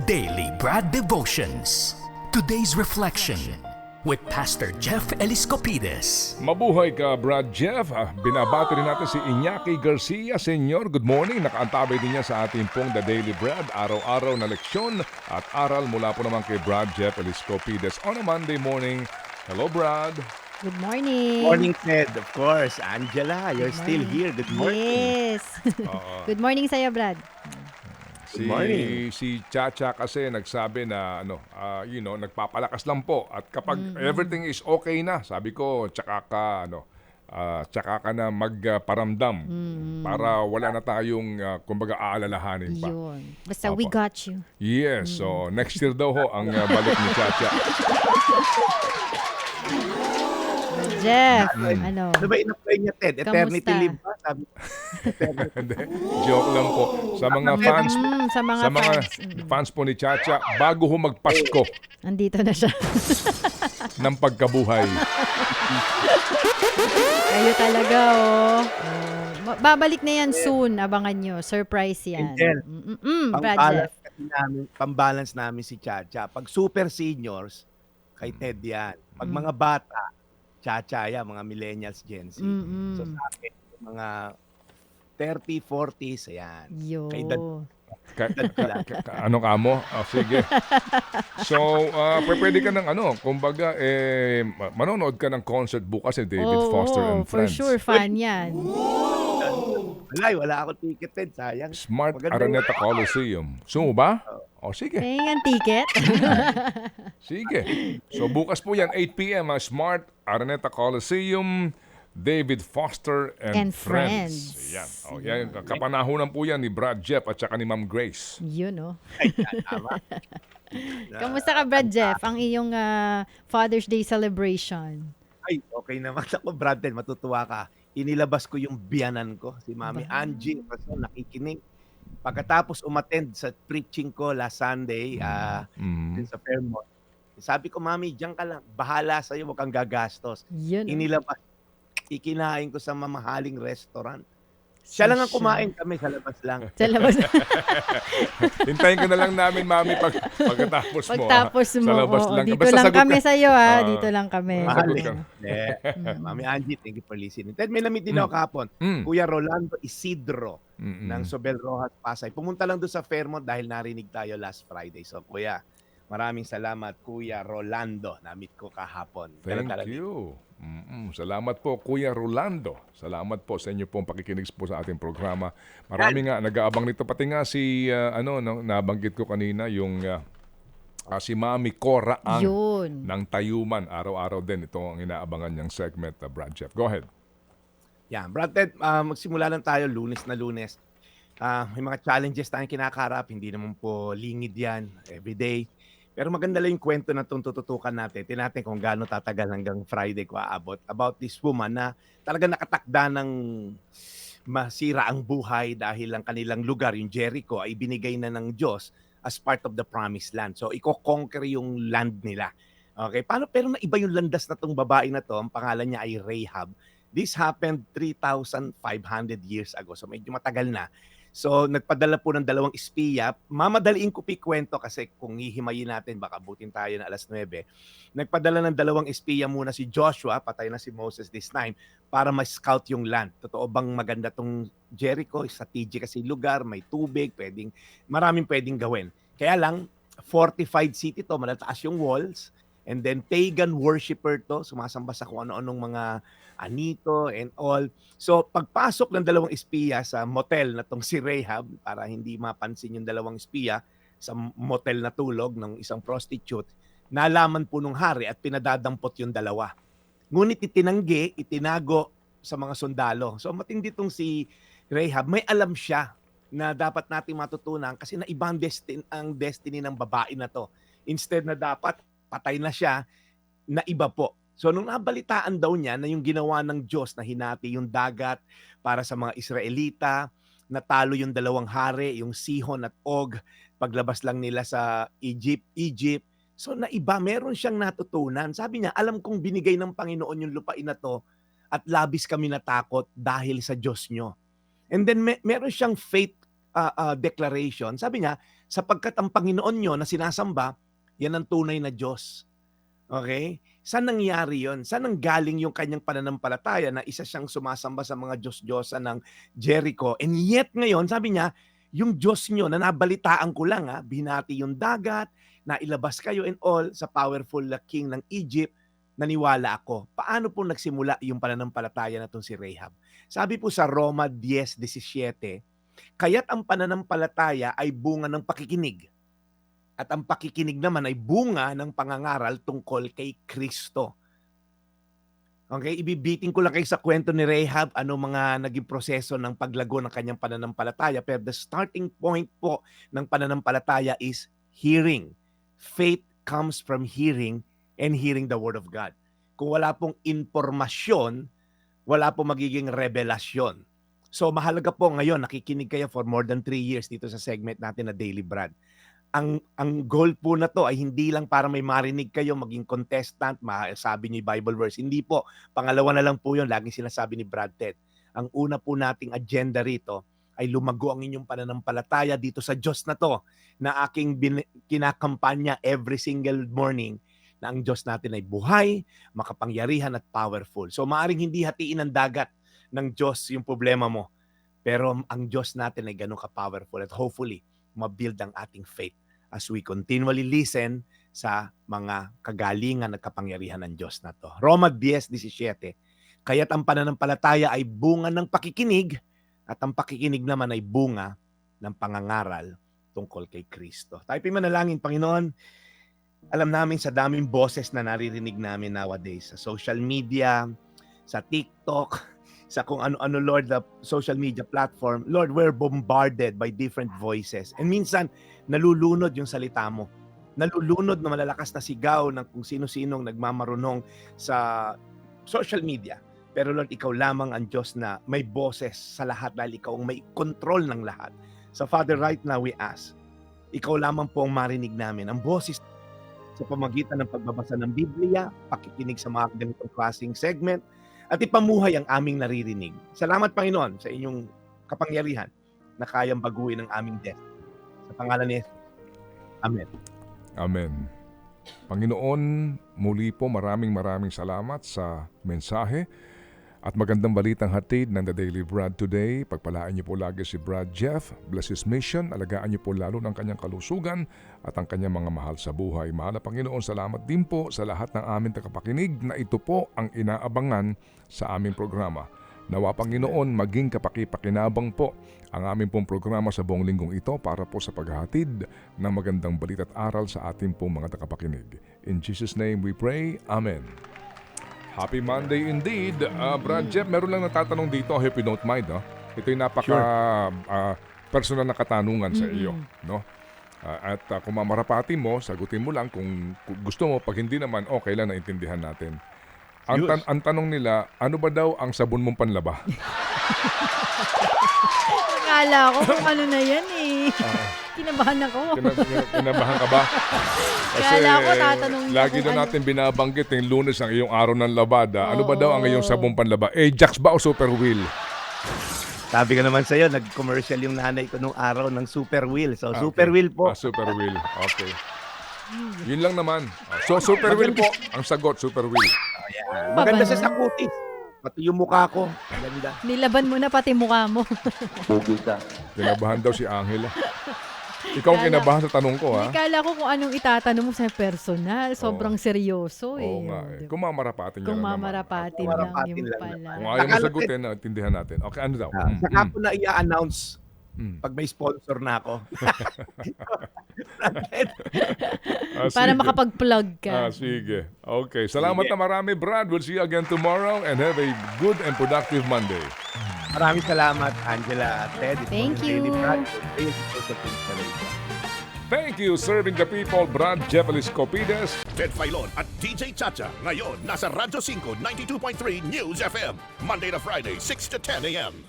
Daily Brad Devotions. Today's reflection with Pastor Jeff Eliscopides. Mabuhay ka, Brad Jeff. Binabati rin natin si Iñaki Garcia, Senyor. Good morning. Nakaantabay din niya sa ating pong The Daily Brad. Araw-araw na leksyon at aral mula po naman kay Brad Jeff Eliscopides on a Monday morning. Hello, Brad. Good morning. Morning, Ted. Of course. Angela, you're still here. Good morning. Yes. Good morning sa'yo, Brad. Si, morning. si Chacha kasi nagsabi na nagpapalakas lang po at kapag everything is okay na, sabi ko, tsaka ka na magparamdam para wala na tayong kumbaga aalalahanin pa. Yun. Basta Opo. we got you. Yes, so next year daw ho ang balik ni Chacha. Jeff, Ano ba in-apply niya, Ted? Eternity Kamusta? leave ba? Sabi Hindi, joke lang po. Sa mga fans, sa mga sa mga fans. fans po ni Chacha, bago ho magpasko Andito na siya. ng pagkabuhay. Kayo talaga, babalik na yan soon. Abangan nyo. Surprise yan. Angel, Brad Jeff. pambalance namin si Chacha. Pag super seniors, kay Ted yan. Pag mga bata, Chacha yan, mga millennials, Gen Z. So sa akin, mga 30, 40s, ayan. Yo. Kay Dad. Ano ka mo? Sige. So, pwede ka ng kumbaga, manonood ka ng concert bukas ni David Foster and for Friends. sure, fan yan. Wala akong ticket, Ted. Sayang. Smart Maganda Araneta Coliseum. Sumo ba? O, sige. Paying ang ticket. Sige. So, bukas po yan, 8 p.m. Smart Araneta Coliseum, David Foster and Friends. Yan. O, yan. Kapanahunan po yan ni Brad Jeff at saka ni Ma'am Grace. Yun, Ay, tama. Kamusta ka, Brad Jeff? Ang iyong Father's Day celebration. Ay, okay naman ako, Brad. Ted, matutuwa ka. Inilabas ko yung biyanan ko, si Mami Angie. Kasi nakikinig. Pagkatapos umattend sa preaching ko last Sunday din sa Fairmont, sabi ko, Mami, diyan ka lang. Bahala sa'yo, huwag kang gagastos. Yun. Inilabas. Ikinain ko sa mamahaling restaurant. Siya lang ang kumain, kami sa labas lang. Sa labas. Hintayin ka na lang namin, Mami, pagkatapos mo. Pagtapos mo. Sa labas Oo, lang. dito Basta lang sagot kami ka. sa'yo, dito lang kami. Sagot ka. Mami Angie, thank you for listening. Ted, may namit din ako kahapon. Kuya Rolando Isidro ng Sobel Rojas, Pasay. Pumunta lang doon sa Fairmont dahil narinig tayo last Friday. So, Kuya, maraming salamat, Kuya Rolando. Namit ko kahapon. Ganun Thank talaga. you. Salamat po, Kuya Rolando. Salamat po sa inyo pong pakikinig po sa ating programa. Marami nga nag-aabang nito. Pati nga si, nabanggit ko kanina, yung si Mami Cora Ang Yun. ng Tayuman. Araw-araw din ito ang inaabangan niyang segment, Brad Jeff. Go ahead. Yan, Brad Ted, magsimula lang tayo Lunes na Lunes. May mga challenges tayong kinakaharap, hindi naman po lingid yan everyday. Pero maganda lang yung kwento na itong tututukan natin. Tinatin kung gaano tatagal hanggang Friday ko aabot. About this woman na talaga nakatakda ng masira ang buhay dahil ang kanilang lugar, yung Jericho, ay binigay na ng Diyos as part of the promised land. So, iko-conquer yung land nila. Okay, pero naiba yung landas na tong babae na to, ang pangalan niya ay Rahab. This happened 3,500 years ago. So medyo matagal na. So nagpadala po ng 2 espiya. Mamadaliin ko kwento kasi kung hihimayin natin baka abutin tayo na 9:00. Nagpadala ng 2 espiya muna si Joshua, patay na si Moses this time, para ma-scout yung land. Totoo bang maganda tong Jericho? Strategic kasi lugar, may tubig, maraming pwedeng gawin. Kaya lang, fortified city to, malataas yung walls. And then pagan worshipper to, sumasamba sa kung ano-anong mga anito and all. So pagpasok ng 2 espiya sa motel na tong si Rahab, para hindi mapansin yung 2 espiya sa motel na tulog ng isang prostitute, nalaman po nung hari at pinadadampot yung 2. Ngunit itinago sa mga sundalo. So matindi tong si Rahab, may alam siya na dapat nating matutunan kasi naiba ang destiny ng babae na to. Instead na dapat patay na siya, na iba po. So nung nabalitaan daw niya na yung ginawa ng Diyos na hinati yung dagat para sa mga Israelita, natalo yung 2 hari, yung Sihon at Og, paglabas lang nila sa Egypt. So naiba, meron siyang natutunan. Sabi niya, alam kong binigay ng Panginoon yung lupain na to at labis kami natakot dahil sa Diyos nyo. And then meron siyang faith declaration. Sabi niya, sapagkat ang Panginoon nyo na sinasamba, yan ang tunay na Diyos. Okay? Saan nangyari yon? Saan nanggaling yung kanyang pananampalataya na isa siyang sumasamba sa mga Diyos-Diyosan ng Jericho? And yet ngayon, sabi niya, yung Diyos nyo na nabalitaan ko lang, binati yung dagat, nailabas kayo and all sa powerful king ng Egypt, naniwala ako. Paano po nagsimula yung pananampalataya na itong si Rahab? Sabi po sa Roma 10:17, kaya't ang pananampalataya ay bunga ng pakikinig. At ang pakikinig naman ay bunga ng pangangaral tungkol kay Kristo. Okay, ibibitin ko lang kayo sa kwento ni Rahab ano mga naging proseso ng paglago ng kanyang pananampalataya. Pero the starting point po ng pananampalataya is hearing. Faith comes from hearing and hearing the Word of God. Kung wala pong informasyon, wala pong magiging revelasyon. So mahalaga po ngayon, nakikinig kayo for more than 3 years dito sa segment natin na Daily Brad. Ang goal po na to ay hindi lang para may marinig kayo, maging contestant, masabi niyo yung Bible verse. Hindi po. Pangalawa na lang po yun, laging sinasabi ni Brad Ted. Ang una po nating agenda rito ay lumago ang inyong pananampalataya dito sa Diyos na to, na aking kinakampanya every single morning, na ang Diyos natin ay buhay, makapangyarihan at powerful. So maaring hindi hatiin ang dagat ng Diyos yung problema mo, pero ang Diyos natin ay ganun ka-powerful at hopefully, mabuild ang ating faith as we continually listen sa mga kagalingan at kapangyarihan ng Diyos na to. Roma 10:17, kaya't ang pananampalataya ay bunga ng pakikinig at ang pakikinig naman ay bunga ng pangangaral tungkol kay Kristo. Tayo manalangin, Panginoon, alam namin sa daming boses na naririnig namin nowadays sa social media, sa TikTok, sa kung ano-ano, Lord, the social media platform. Lord, we're bombarded by different voices. And minsan, nalulunod yung salita mo. Nalulunod na malalakas na sigaw ng kung sino-sinong nagmamarunong sa social media. Pero Lord, ikaw lamang ang Diyos na may boses sa lahat dahil ikaw ang may control ng lahat. So Father, right now we ask, ikaw lamang po ang marinig namin. Ang boses sa pamagitan ng pagbabasa ng Biblia, pakikinig sa mga ganitong klaseng segment, at ipamuhay ang aming naririnig. Salamat, Panginoon, sa inyong kapangyarihan na kayang baguhin ang aming destiny. Sa pangalan ni Jesus. Amen. Amen. Panginoon, muli po maraming salamat sa mensahe at magandang balitang hatid ng The Daily Brad today. Pagpalaan niyo po lagi si Brad Jeff. Bless his mission. Alagaan niyo po lalo ng kanyang kalusugan at ang kanyang mga mahal sa buhay. Mahal na Panginoon, salamat din po sa lahat ng aming tagapakinig na ito po ang inaabangan sa aming programa. Nawa Panginoon, maging kapaki-pakinabang po ang aming pong programa sa buong linggong ito para po sa paghahatid ng magandang balita at aral sa ating pong mga tagapakinig. In Jesus' name we pray. Amen. Happy Monday indeed. Brad Jeff, meron lang natatanong dito, if you don't mind. Ito yung personal na katanungan sa iyo. No? At kung mamarapati mo, sagutin mo lang. Kung gusto mo, pag hindi naman, okay lang, naintindihan natin. Ang tanong nila, ano ba daw ang sabon mong panlaba? Akala ko kung ano na yan eh. Kinabahan ako. Kinabahan ka ba? Kasi Akala ko tatanong niya lagi kung na natin binabanggit yung Lunes ang iyong araw ng labada. Ano ba daw ang iyong sabong panlaba? Ajax ba o Super Wheel? Sabi ko naman sa'yo, nag-commercial yung nanay ko nung araw ng Super Wheel. So, Super Wheel po. Super Wheel. Okay. Yun lang naman. So, Super Wheel po. Ang sagot, Super Wheel. Maganda siya sa kutis. Pati yung mukha ko. Maganda. Nilaban mo na pati mukha mo. Kinabahan daw si Angela. Ikaw ang kinabahan sa tanong ko, ha? Kala ko kung anong itatanong mo sa personal. Sobrang seryoso eh. Oo nga eh. Kung mamarapatin niya Kung lang naman. mamarapatin lang Mamarapatin yung lang pala. Kung ayaw mo sagutin, tindihan natin. Okay, ano daw? Saka ko na i-announce pag may sponsor na ako. Para sige. makapag-plug ka. Sige. Okay. Salamat na marami, Brad. We'll see you again tomorrow and have a good and productive Monday. Maraming salamat, Angela at Ted. Thank you. Thank you, serving the people, Brad Jeff Eliscopides. Ted Filon at DJ Chacha. Ngayon, nasa Radyo 5, 92.3 News FM. Monday to Friday, 6 to 10 a.m.